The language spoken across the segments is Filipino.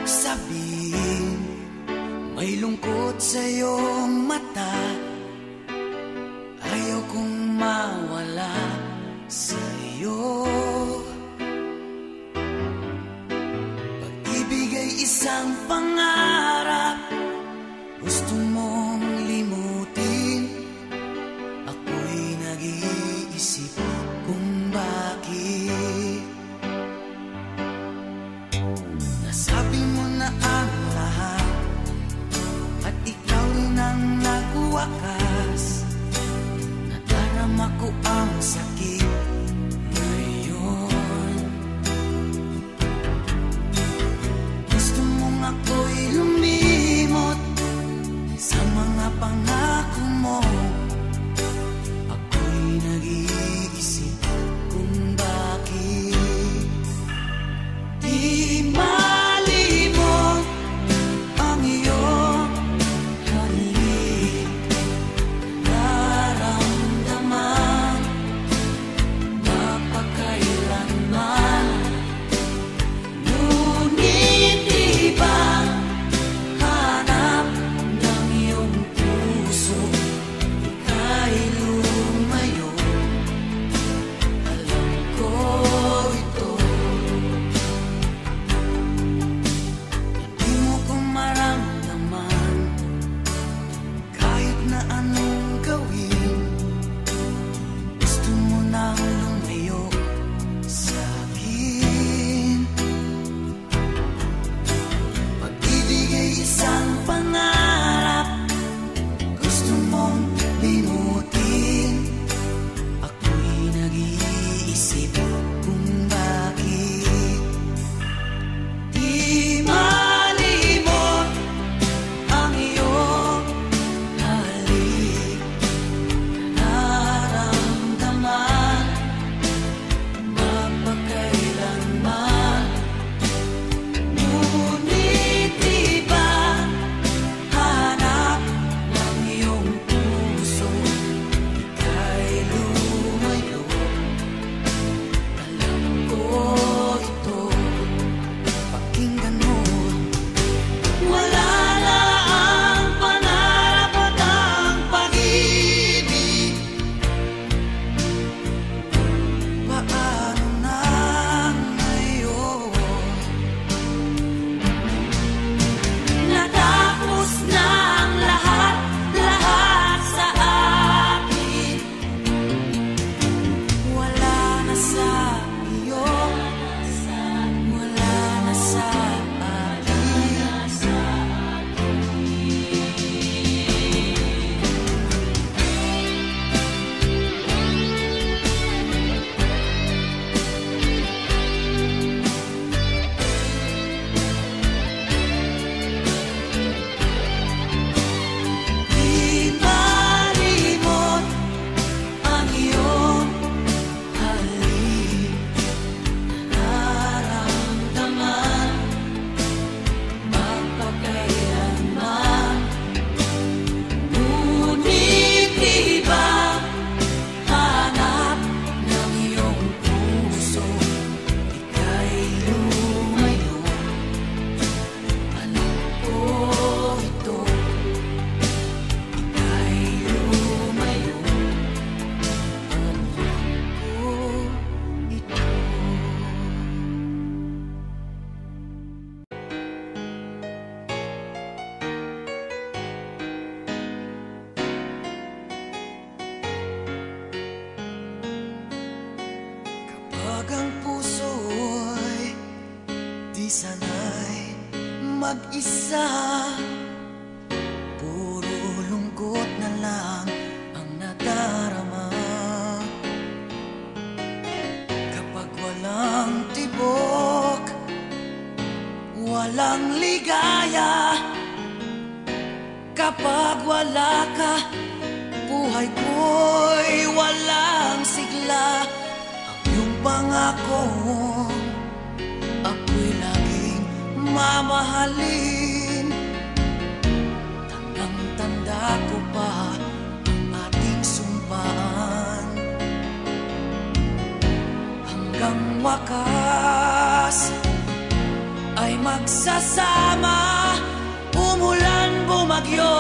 sabihin, may lungkot sa iyong mata. Ayaw kong mawala sa iyo. Pag-ibig ay isang pangarap, gusto mong limutin. Ako'y nag-iisip kung bakit. Nasabi mo na ang lahat at ikaw rin ang nagwakas. Nadarama ko ang sakit ngayon. Gusto mong ako'y lumimot sa mga pangako mo. Ako'y nag-iisip kung bakit. Di malimot ang iyong halik, nararamdaman mapakailanman. Ngunit iba hanap ng iyong puso, ika'y lumayo. Alam ko ito. Hindi mo ko maramdaman kahit na anong gawin. Gusto mo nang lumayo sa akin. Pag-ibig ay isang pangarap, gusto mong limutin. Ako'y nag-iisip kung bakit. Di malimot ang iyong halik, nararamdaman mapakailanman. Ngunit iba hanap ng iyong puso, ika'y lumayo. Alam ko ito. Pakinggan mo, wala na ang pangarap at ang pag-ibig. Paano na ngayon? Natapos na ang lahat, lahat sa akin. Wala na sa iyo, wala na sa Di malimot ang iyong halik, nararamdaman mapakailanman. Ngunit iba hanap ng iyong puso, ika'y lumayo. Alam ko ito. Ika'y lumayo. Alam ko ito. Kapag ang puso'y di sanay mag-isa, puro lungkot na lang ang nadarama. Kapag walang tibok, walang ligaya. Kapag wala ka, buhay ko'y walang sigla. Ang iyong pangako, ako'y laging mamahalin. Tandang-tanda ko pa ang ating sumpaan. Hanggang wakas ay magsasama. bagyo,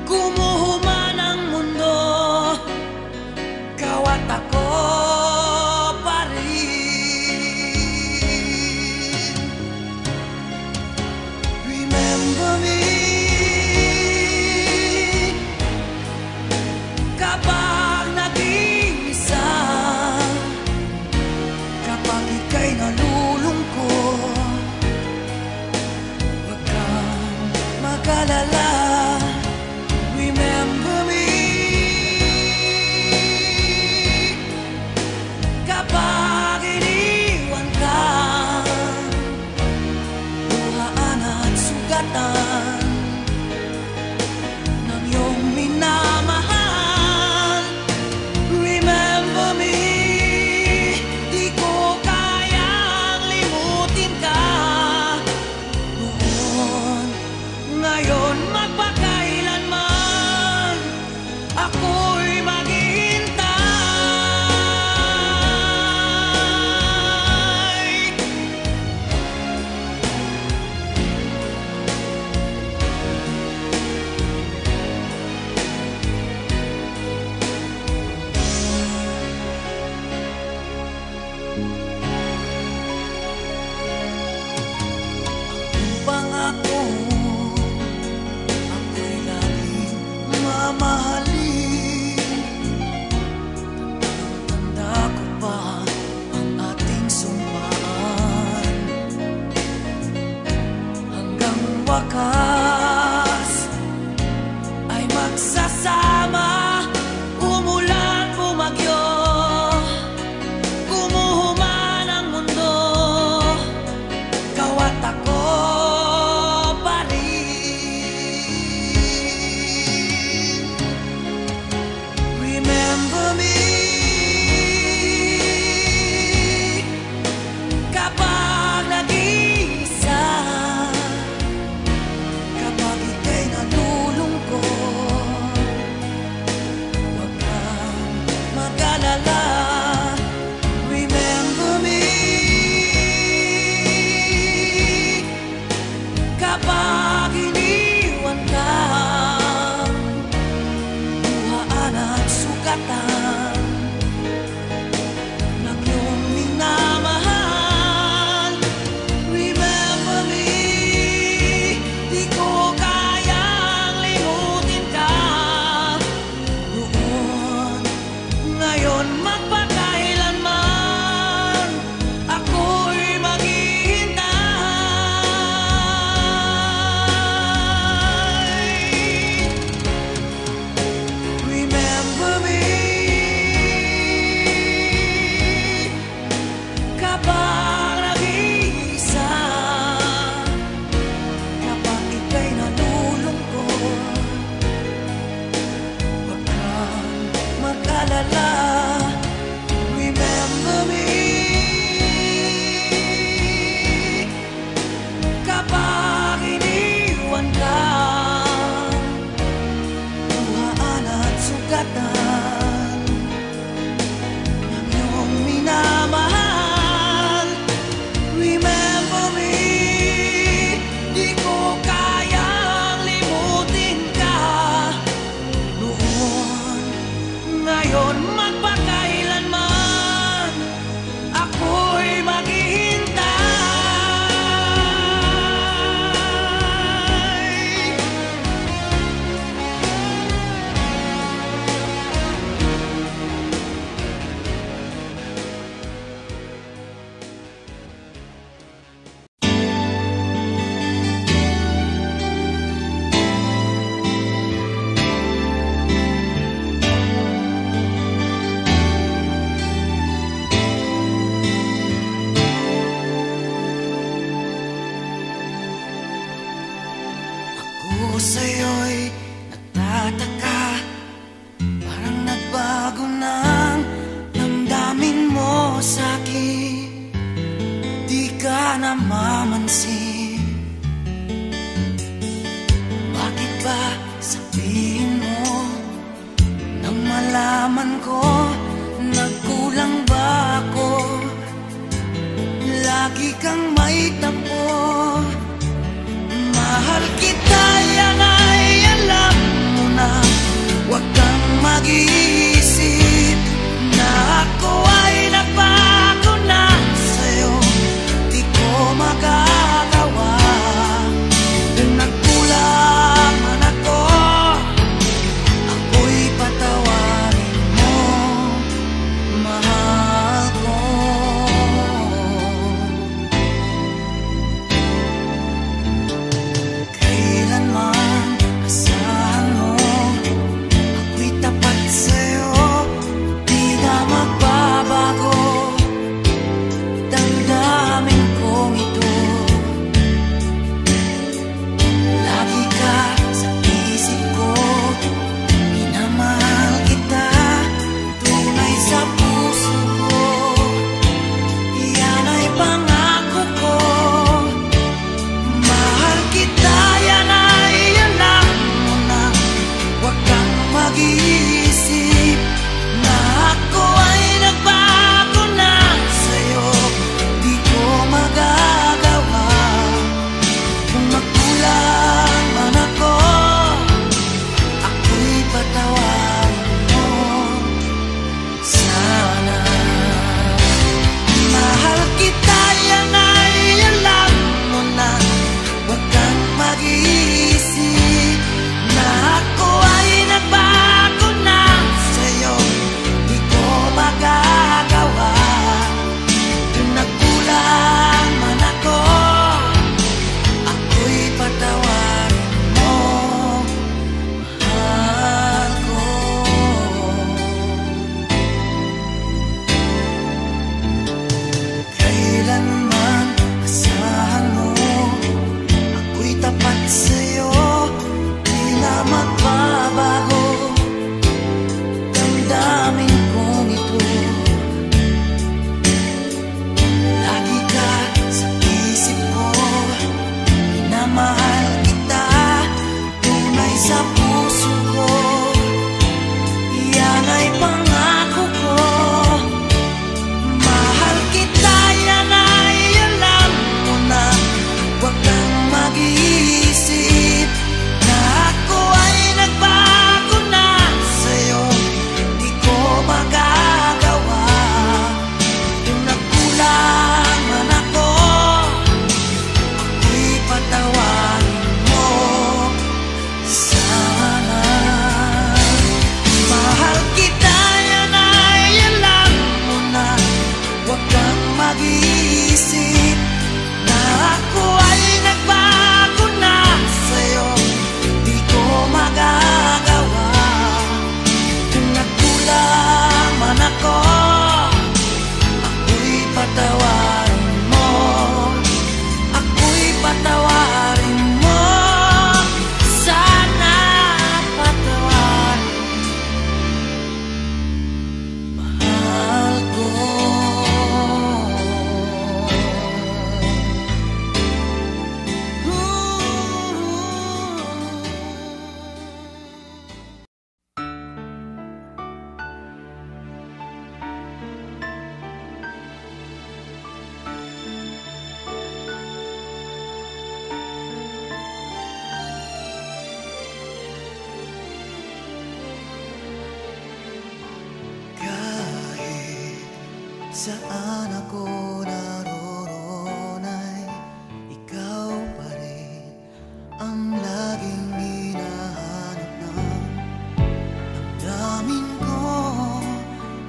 gumuho man ang mundo, ikaw at ako pa rin. Remember me kapag nag-iisa, kapag ika'y nalulungkot, huwag kang mag-alala. Remember me kapag iniwan ka, luhaan at sugatan ng iyong minamahal. Remember me, di ko kayang limutin ka noon, ngayon, magpakailanman ako'y maghihintay. Ang pangako, ako'y laging mamahalin. Tanda ko pa ang ating sumpaan, hanggang wakas ay magsasama. Umulan, bumagyo, gumuho man ang mundo, ikaw at ako pa rin. Remember me kapag nag-iisa, kapag ika'y nalulungkot, huwag kang mag-alala. Remember me kapag iniwan ka, luhaan at sugatan ng iyong minamahal. Remember me, di ko kayang limutin ka noon, ngayon, magpakailanman ako'y maghihintay. Remember me kapag nag-iisa, kapag ika'y nalulungkot, huwag kang mag-alala. Remember me kapag iniwan ka, luhaan at sugatan ng iyong minamahal. Remember me, di ko kayang limutin ka noon, ngayon, magpakailanman ako'y maghihintay. Ako sa'yo'y nagtataka, parang nagbago ng damdamin mo sa'kin, di ka namamansin. Bakit ba sabihin mo nang malaman ko nagkulang ba ako? Lagi kang may tapo, mahal kita. sa puso ko. Yan ay pangako ko. Mahal kita, yan ay alam mo na. Huwag kang mag-iisip na ako ay nagbago na sa'yo. Di ko magagawa. Kung nagkulang man ako, ako'y patawarin mo sana. Mahal kita, yan ay alam mo na. Huwag kang mag-iisip na ako ay nagbago na sa'yo. Di ko magagawa. Kung nagkulang man ako, ako'y patawarin mo. Ako'y patawarin mo sana. Patawarin, mahal ko. Kahit saan ako naroon ay ikaw pa rin ang laging hinahanap ng damdamin ko.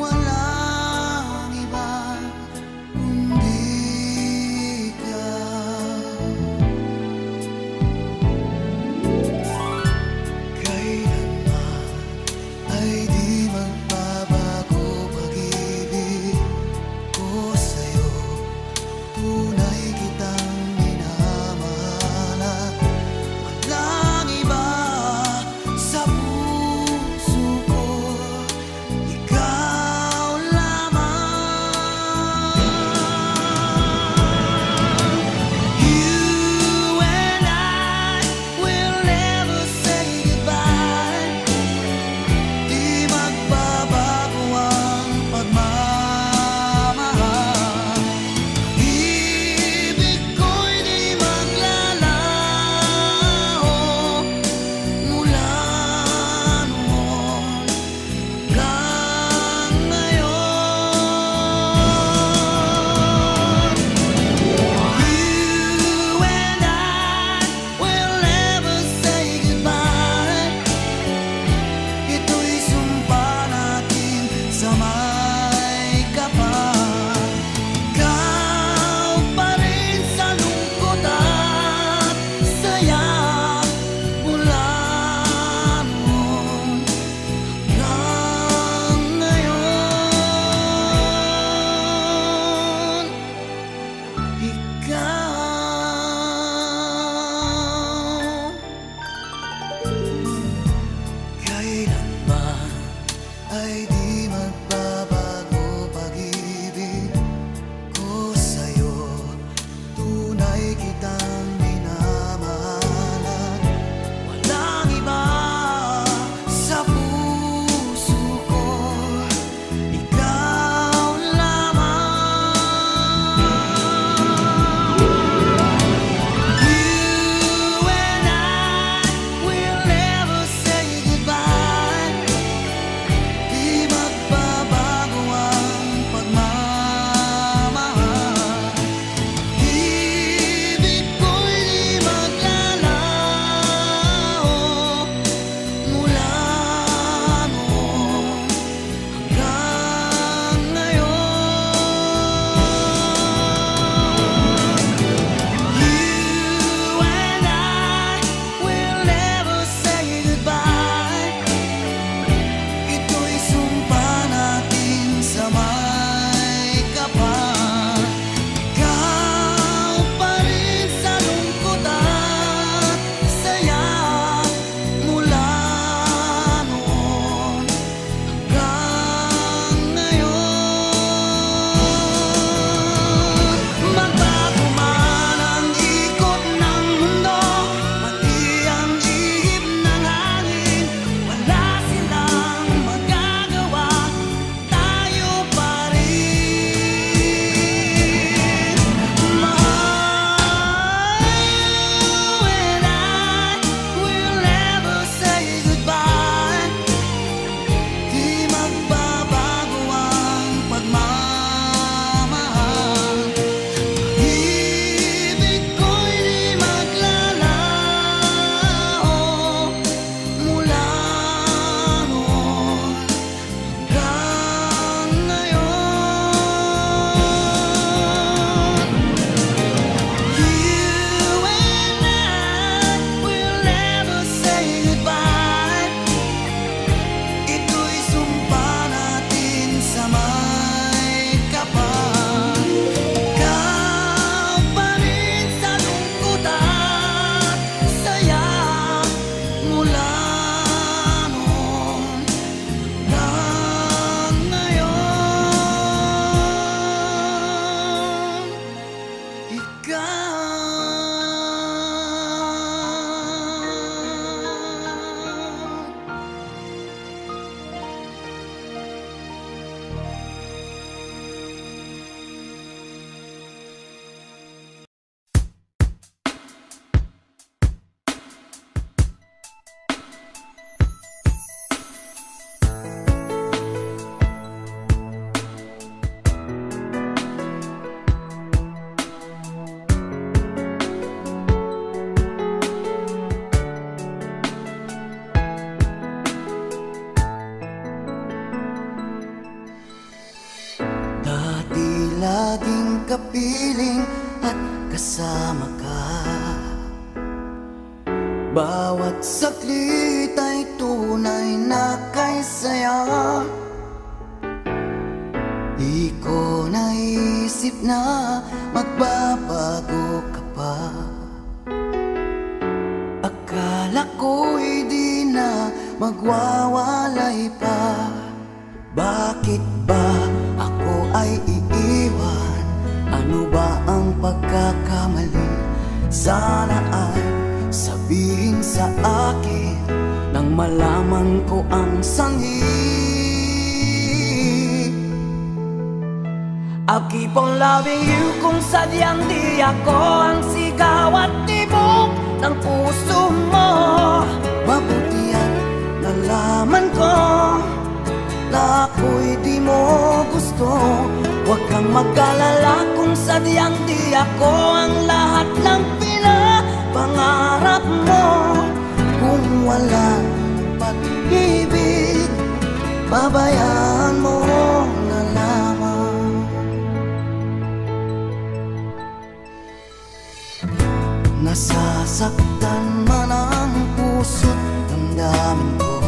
Walang iba kundi ikaw. Kailanman ay di magbabago pag-ibig ko sa'yo. Tunay kitang minamahal at walang iba sa puso ko. Ikaw lamang. You and I will never say goodbye. Di magbabago ang pagmamahal. Ibig ko'y di maglalaho mula noon hanggang ngayon. You and I will never say goodbye. Ito'y sumpa natin sa may kapal. Ikaw pa rin sa lungkot at saya mula noon hanggang ngayon. Ikaw. Kailanman ay di magbabago pag-ibig ko sa'yo. Tunay kitang minamahal at walang iba sa puso ko. Ikaw lamang. You and I will never mula noon hanggang ngayon, ikaw. Laging kapiling at kasama ka. Bawat saglit ay tunay na kay saya. Di ko naisip na magbabago ka pa. Akala ko'y di na magwawalay pa. Bakit ba ako ay iiwan? Ano ba ang pagkakamali? Sana ay sabihin sa akin nang malaman ko ang sanhi. I'll keep on loving you kung sadyang di ako ang sigaw at tibok ng puso mo. Mabuti at nalaman ko na ako'y di mo gusto. Huwag kang mag-alala kung sadyang di ako ang lahat ng pinapangarap mo. Kung walang pag-ibig, babayaan mo na lamang. Nasasaktan man ang puso't damdamin ko.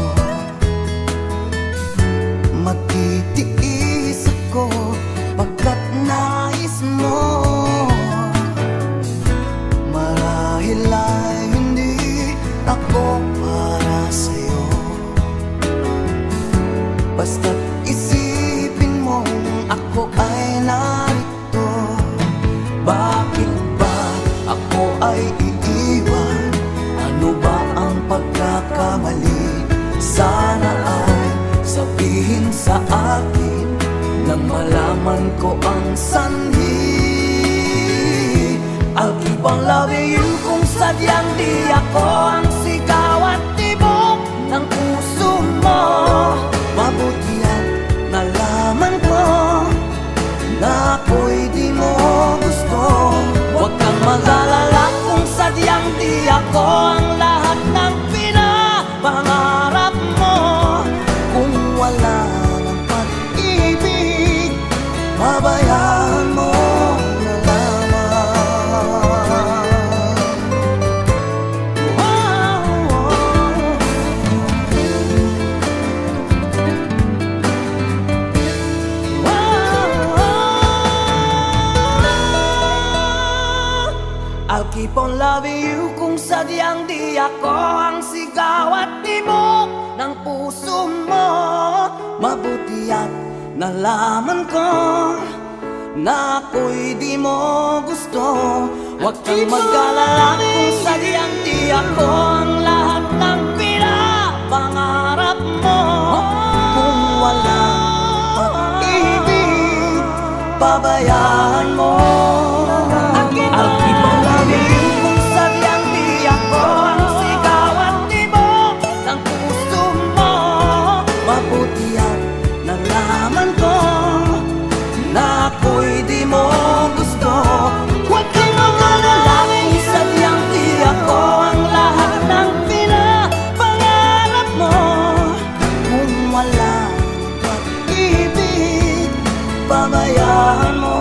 Magtitiis ako pagkat nais mo. Marahil ay hindi ako para sa'yo. Basta't isipin mong ako ay narito. Bakit ba ako ay iiwan? Ano ba ang pagkakamali? Sana ay sabihin sa akin nang malaman ko ang sanhi. I'll keep on loving you kung sadyang di ako ang sigaw at tibok ng puso mo. Mabuti at nalaman ko na ako'y di mo gusto. Huwag kang mag-alala kung sadyang di ako ang lahat ng pinapangarap mo. Kung wala ng pag-ibig, babayaan mo na lamang. I'll keep on loving you kung sadyang di ako ang sigaw at tibok ng puso mo. Mabuti at nalaman ko na ako'y di mo gusto. Huwag kang mag-alala kung sadyang di ako ang lahat ng pinapangarap mo. Kung walang pag-ibig, babayaan mo. I'll keep on loving you kung sadyang di ako ang sigaw at tibok ng puso mo. Mabuti at nalaman ko na ako'y di mo gusto. Huwag kang mag-alala kung sadyang di ako ang lahat ng pinapangarap mo. Kung wala pag-ibig, babayaan mo.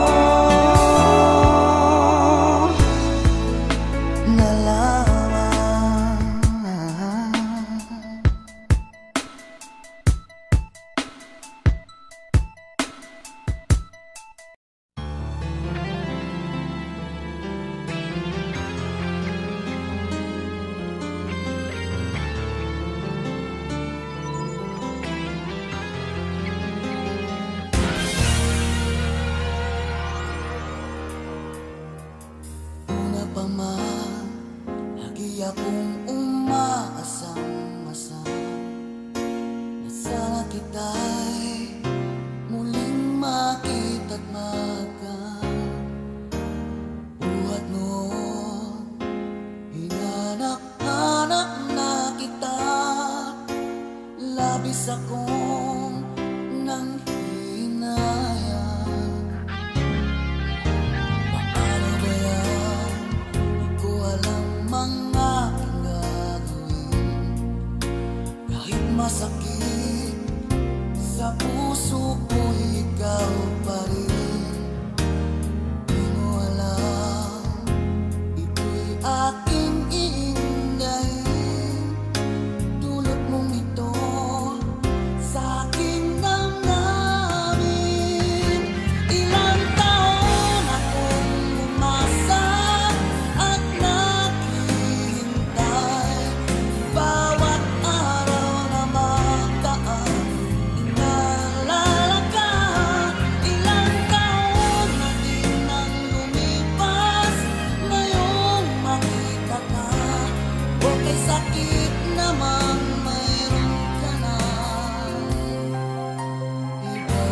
kita'y muling makita't magkabuhat noon. Hinanap-hanap na kita, labis akong nang hinayang. Paano ba yan? Di ko alam mga aking gagawin. Kahit masakit sa puso ko, ikaw pa rin. Di mo alam, ito'y aking iindahin. Dulot mong ito sa aking damdamin. Ilang taon akong umasa at naghihintay. Bawat araw na magdaan, inaalala ka. Ilang taon na din ang lumipas, ngayong makita ka. Okay, sakit naman, mayroon ka na iba.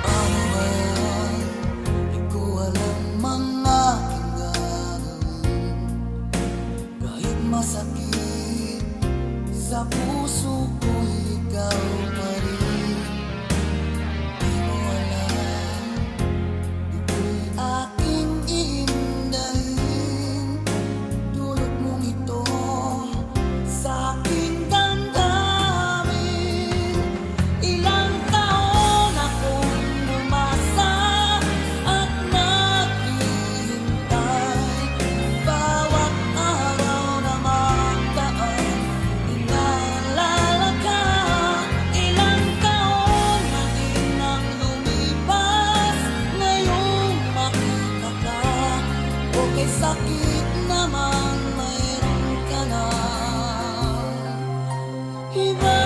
Ano ba yan? Di ko alam mga aking gagawin. Kahit masakit sa puso ko, ikaw pa rin. Di mo alam, ito'y aking iindahin. Dulot mong ito sa aking damdamin. Ilang taon akong umasa at naghihintay. Bawat araw na magdaan, inaalala ka. Ilang taon na din ang lumipas, ngayong makita ka. Okay, sakit naman, mayroon ka na iba.